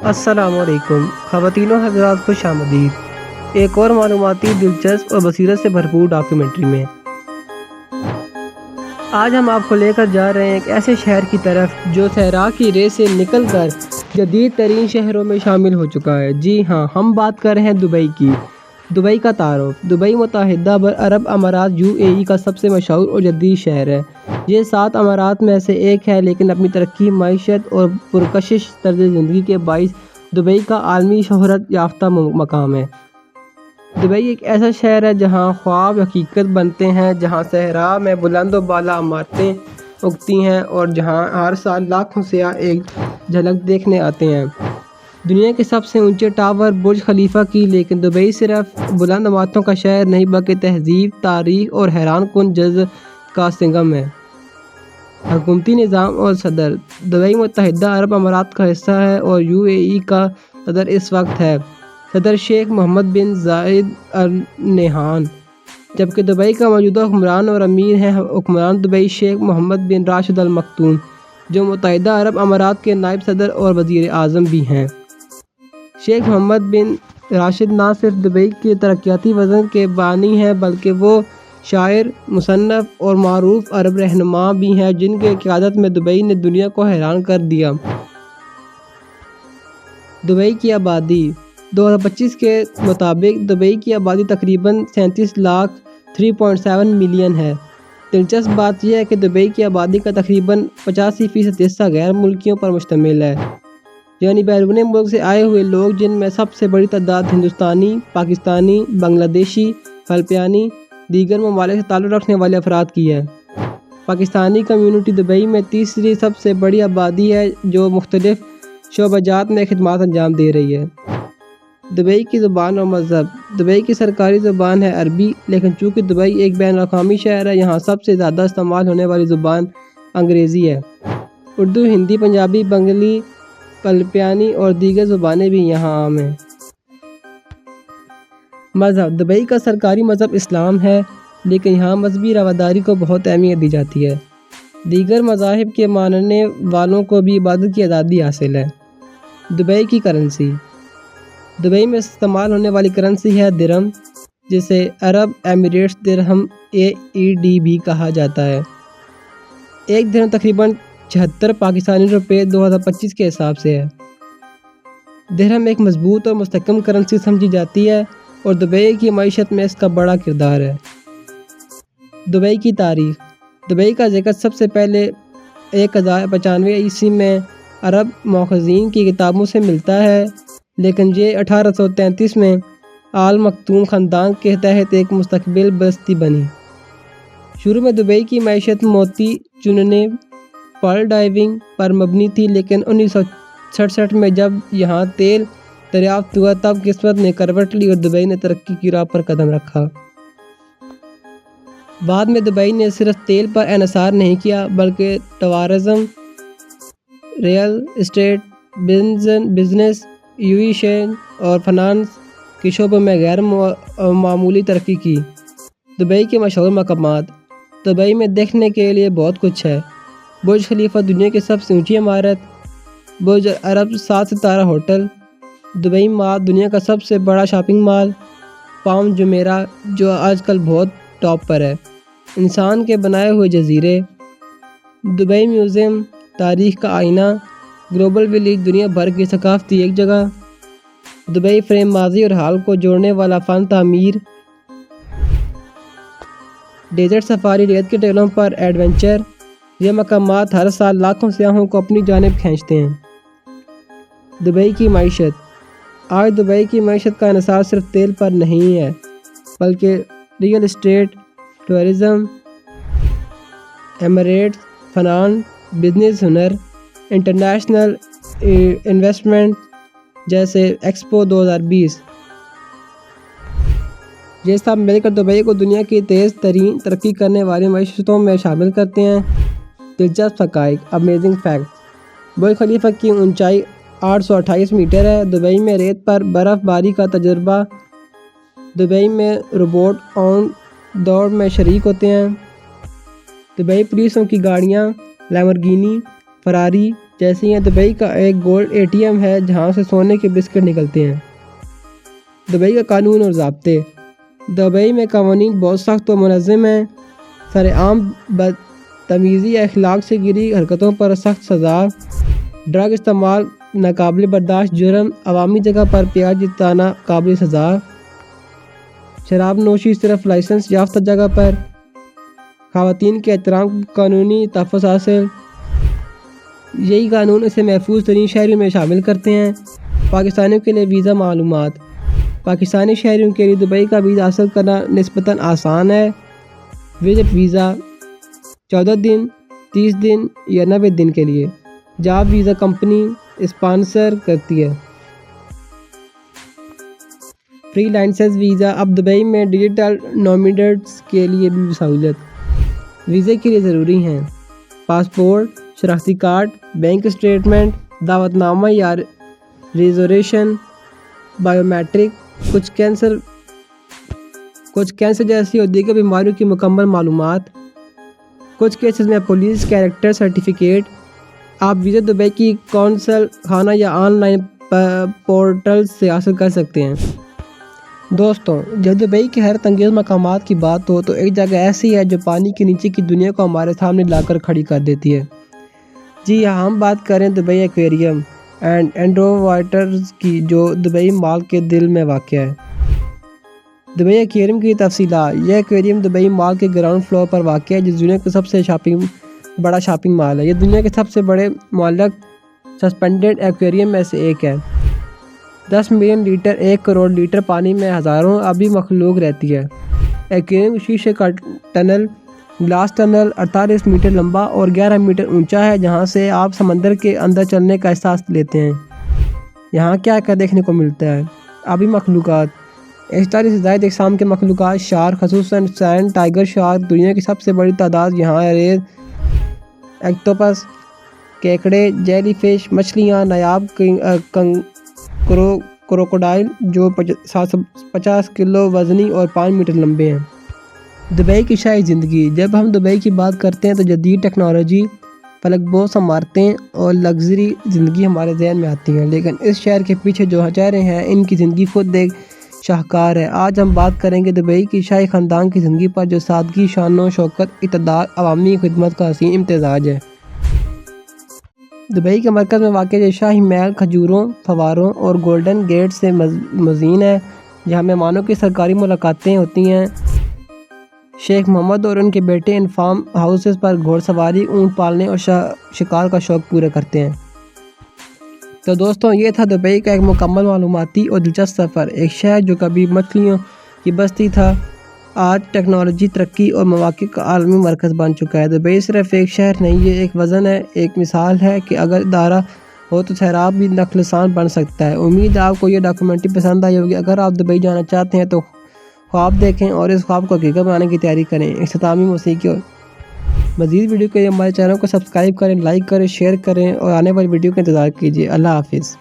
السلام علیکم خواتین و حضرات، خوش آمدید ایک اور معلوماتی، دلچسپ اور بصیرت سے بھرپور ڈاکیومنٹری میں۔ آج ہم آپ کو لے کر جا رہے ہیں ایک ایسے شہر کی طرف جو صحرا کی ریس سے نکل کر جدید ترین شہروں میں شامل ہو چکا ہے۔ جی ہاں، ہم بات کر رہے ہیں دبئی کی۔ دبئی کا تعارف۔ دبئی متحدہ عرب امارات UAE کا سب سے مشہور اور جدید شہر ہے۔ یہ 7 امارات میں سے ایک ہے، لیکن اپنی ترقی، معیشت اور پرکشش طرز زندگی کے باعث دبئی کا عالمی شہرت یافتہ مقام ہے۔ دبئی ایک ایسا شہر ہے جہاں خواب حقیقت بنتے ہیں، جہاں صحرا میں بلند و بالا عمارتیں اگتی ہیں اور جہاں ہر سال لاکھوں سیاح ایک جھلک دیکھنے آتے ہیں دنیا کے سب سے اونچے ٹاور برج خلیفہ کی۔ لیکن دبئی صرف بلند عمارتوں کا شہر نہیں، بلکہ تہذیب، تاریخ اور حیران کن جذب کا سنگم ہے۔ حکومتی نظام اور صدر۔ دبئی متحدہ عرب امارات کا حصہ ہے اور UAE کا صدر اس وقت ہے صدر شیخ محمد بن زاید ال نہیان، جبکہ دبئی کا موجودہ حکمران اور امیر ہیں حکمران دبئی شیخ محمد بن راشد ال مکتوم، جو متحدہ عرب امارات کے نائب صدر اور وزیر اعظم بھی ہیں۔ شیخ محمد بن راشد نہ صرف دبئی کے ترقیاتی وژن کے بانی ہیں، بلکہ وہ شاعر، مصنف اور معروف عرب رہنما بھی ہیں جن کی قیادت میں دبئی نے دنیا کو حیران کر دیا۔ دبئی کی آبادی۔ 2025 کے مطابق دبئی کی آبادی تقریباً 37 لاکھ 3.7 ملین ہے۔ دلچسپ بات یہ ہے کہ دبئی کی آبادی کا تقریباً 85% حصہ غیر ملکیوں پر مشتمل ہے، یعنی بیرون ملک سے آئے ہوئے لوگ، جن میں سب سے بڑی تعداد ہندوستانی، پاکستانی، بنگلہ دیشی، فلپائنی، دیگر ممالک سے تعلق رکھنے والے افراد کی ہے۔ پاکستانی کمیونٹی دبئی میں تیسری سب سے بڑی آبادی ہے، جو مختلف شعبہ جات میں خدمات انجام دے رہی ہے۔ دبئی کی زبان اور مذہب۔ دبئی کی سرکاری زبان ہے عربی، لیکن چونکہ دبئی ایک بین الاقوامی شہر ہے، یہاں سب سے زیادہ استعمال ہونے والی زبان انگریزی ہے۔ اردو، ہندی، پنجابی، بنگالی، فلپائنی اور دیگر زبانیں بھی یہاں عام ہیں۔ مذہب۔ دبئی کا سرکاری مذہب اسلام ہے، لیکن یہاں مذہبی رواداری کو بہت اہمیت دی جاتی ہے۔ دیگر مذاہب کے ماننے والوں کو بھی عبادت کی آزادی حاصل ہے۔ دبئی کی کرنسی۔ دبئی میں استعمال ہونے والی کرنسی ہے درہم، جسے عرب ایمریٹس درہم AED بھی کہا جاتا ہے۔ ایک درہم تقریباً 76 پاکستانی روپے 2025 کے حساب سے ہے۔ درہم ایک مضبوط اور مستحکم کرنسی سمجھی جاتی ہے اور دبئی کی معیشت میں اس کا بڑا کردار ہے۔ دبئی کی تاریخ۔ دبئی کا ذکر سب سے پہلے 1095 عیسوی میں عرب مؤرخین کی کتابوں سے ملتا ہے، لیکن یہ 1833 میں آل مکتوم خاندان کے تحت ایک مستقل بستی بنی۔ شروع میں دبئی کی معیشت موتی چننے، پرل ڈائیونگ پر مبنی تھی، لیکن 1966 میں جب یہاں تیل دریافت ہوا تب قسمت نے کروٹ لی اور دبئی نے ترقی کی راہ پر قدم رکھا۔ بعد میں دبئی نے صرف تیل پر انحصار نہیں کیا، بلکہ tourism, real estate, business, aviation اور فنانس کے شعبوں میں غیر معمولی ترقی کی۔ دبئی کے مشہور مقامات۔ دبئی میں دیکھنے کے لیے بہت کچھ ہے۔ برج خلیفہ دنیا کی سب سے اونچی عمارت، برج عرب 7 ستارہ ہوٹل، دبئی مال دنیا کا سب سے بڑا شاپنگ مال، پام جمیرہ جو آج کل بہت ٹاپ پر ہے، انسان کے بنائے ہوئے جزیرے، دبئی میوزیم تاریخ کا آئینہ، گلوبل ولیج دنیا بھر کی ثقافتی ایک جگہ، دبئی فریم ماضی اور حال کو جوڑنے والا فن تعمیر، ڈیزرٹ سفاری ریت کے ٹیلوں پر ایڈونچر۔ یہ مقامات ہر سال لاکھوں سیاحوں کو اپنی جانب کھینچتے ہیں۔ دبئی کی معیشت۔ آج دبئی کی معیشت کا انحصار صرف تیل پر نہیں ہے، بلکہ real estate, tourism, Emirates, finance, business, ہنر، انٹرنیشنل انویسٹمنٹ جیسے ایکسپو 2020۔ یہ سب مل کر دبئی کو دنیا کی تیز ترین ترقی کرنے والی معیشتوں میں شامل کرتے ہیں۔ دلچسپ حقائق، امیزنگ فیکٹس۔ برج خلیفہ کی اونچائی 828 میٹر ہے۔ دبئی میں ریت پر برف باری کا تجربہ۔ دبئی میں روبوٹ اون دوڑ میں شریک ہوتے ہیں۔ دبئی پولیسوں کی گاڑیاں، لیمبورگینی، فراری، جیسے یہ دبئی کا ایک گولڈ ATM ہے جہاں سے سونے کے بسکٹ نکلتے ہیں۔ دبئی کا قانون اور ضابطے۔ دبئی میں قوانین بہت سخت و منظم ہیں۔ سرعام بدتمیزی یا اخلاق سے گری حرکتوں پر سخت سزا، ڈرگ استعمال ناقابل برداشت جرم، عوامی جگہ پر پیاز جتانا قابل سزا، شراب نوشی صرف لائسنس یافتہ جگہ پر، خواتین کے احترام کو قانونی تحفظ حاصل۔ یہی قانون اسے محفوظ ترین شہریوں میں شامل کرتے ہیں۔ پاکستانیوں کے لیے ویزا معلومات۔ پاکستانی شہریوں کے لیے دبئی کا ویزا حاصل کرنا نسبتاً آسان ہے۔ وزٹ ویزا 14 دن، 30 دن یا 90 دن کے لیے۔ جاب ویزا کمپنی اسپانسر کرتی ہے۔ Free lancers visa. اب دبئی میں ڈیجیٹل نومیڈز کے لیے بھی سہولت۔ ویزے کے لیے ضروری ہیں پاسپورٹ، شناختی کارڈ، بینک اسٹیٹمنٹ، دعوت نامہ یا ریزرویشن، بائیو میٹرک، کچھ کینسر جیسی اور دیگر بیماریوں کی مکمل معلومات، کچھ کیسز میں پولیس کیریکٹر سرٹیفکیٹ۔ آپ ویزا دبئی کی قونصل خانہ یا آن لائن پورٹل سے حاصل کر سکتے ہیں۔ دوستوں، جب دبئی کے حیرت انگیز مقامات کی بات ہو تو ایک جگہ ایسی ہے جو پانی کے نیچے کی دنیا کو ہمارے سامنے لا کر کھڑی کر دیتی ہے۔ جی ہاں، ہم بات کریں دبئی ایکویریم اینڈ انڈرووائٹرز کی، جو دبئی مال کے دل میں واقع ہے۔ دبئی ایکویریم کی تفصیلات۔ یہ ایکویریم دبئی مال کے گراؤنڈ فلور پر واقع ہے، جو دنیا کا سب سے بڑا شاپنگ مال ہے۔ یہ دنیا کے سب سے بڑے معلق سسپینڈڈ ایکویریم میں سے ایک ہے۔ 10 ملین لیٹر 1 کروڑ لیٹر پانی میں ہزاروں آبی مخلوق رہتی ہے۔ ایکویریم شیشے کا ٹنل، گلاس ٹنل 48 میٹر لمبا اور 11 میٹر اونچا ہے، جہاں سے آپ سمندر کے اندر چلنے کا احساس لیتے ہیں۔ یہاں کیا کیا دیکھنے کو ملتا ہے؟ آبی مخلوقات۔ 41 سے زائد اقسام کے مخلوقات، شارک خصوصاً سینڈ ٹائیگر شارک، دنیا کی سب سے بڑی تعداد یہاں ریز، ایکٹوپس، کیکڑے، جیلی فش، مچھلیاں، نایاب کروکوڈائل جو 750 کلو وزنی اور 5 میٹر لمبے ہیں۔ دبئی کی شاہی زندگی۔ جب ہم دبئی کی بات کرتے ہیں تو جدید ٹیکنالوجی، فلک بوس عمارتیں اور لگژری زندگی ہمارے ذہن میں آتی ہیں، لیکن اس شہر کے پیچھے جو چہرے ہیں ان کی زندگی خود ایک شاہکار ہے۔ آج ہم بات کریں گے دبئی کی شاہی خاندان کی زندگی پر، جو سادگی، شان و شوکت، اقتدار، عوامی خدمت کا حسین امتزاج ہے۔ دبئی کے مرکز میں واقع یہ شاہی محل کھجوروں، فواروں اور گولڈن گیٹ سے مزین ہے، جہاں مہمانوں کی سرکاری ملاقاتیں ہوتی ہیں۔ شیخ محمد اور ان کے بیٹے ان فارم ہاؤسز پر گھوڑ سواری، اونٹ پالنے اور شکار کا شوق پورے کرتے ہیں۔ تو دوستوں، یہ تھا دبئی کا ایک مکمل معلوماتی اور دلچسپ سفر۔ ایک شہر جو کبھی مچھلیوں کی بستی تھا، آج ٹیکنالوجی، ترقی اور مواقع کا عالمی مرکز بن چکا ہے۔ دبئی صرف ایک شہر نہیں، یہ ایک وژن ہے، ایک مثال ہے کہ اگر ادارہ ہو تو سیلاب بھی نخلسان بن سکتا ہے۔ امید ہے آپ کو یہ ڈاکومنٹری پسند آئی ہوگی۔ اگر آپ دبئی جانا چاہتے ہیں تو خواب دیکھیں اور اس خواب کو حقیقت بنانے کی تیاری کریں۔ اختتامی موسیقی اور مزید ویڈیو کے لیے ہمارے چینل کو سبسکرائب کریں، لائک کریں، شیئر کریں اور آنے والی ویڈیو کا انتظار کیجیے۔ اللہ حافظ۔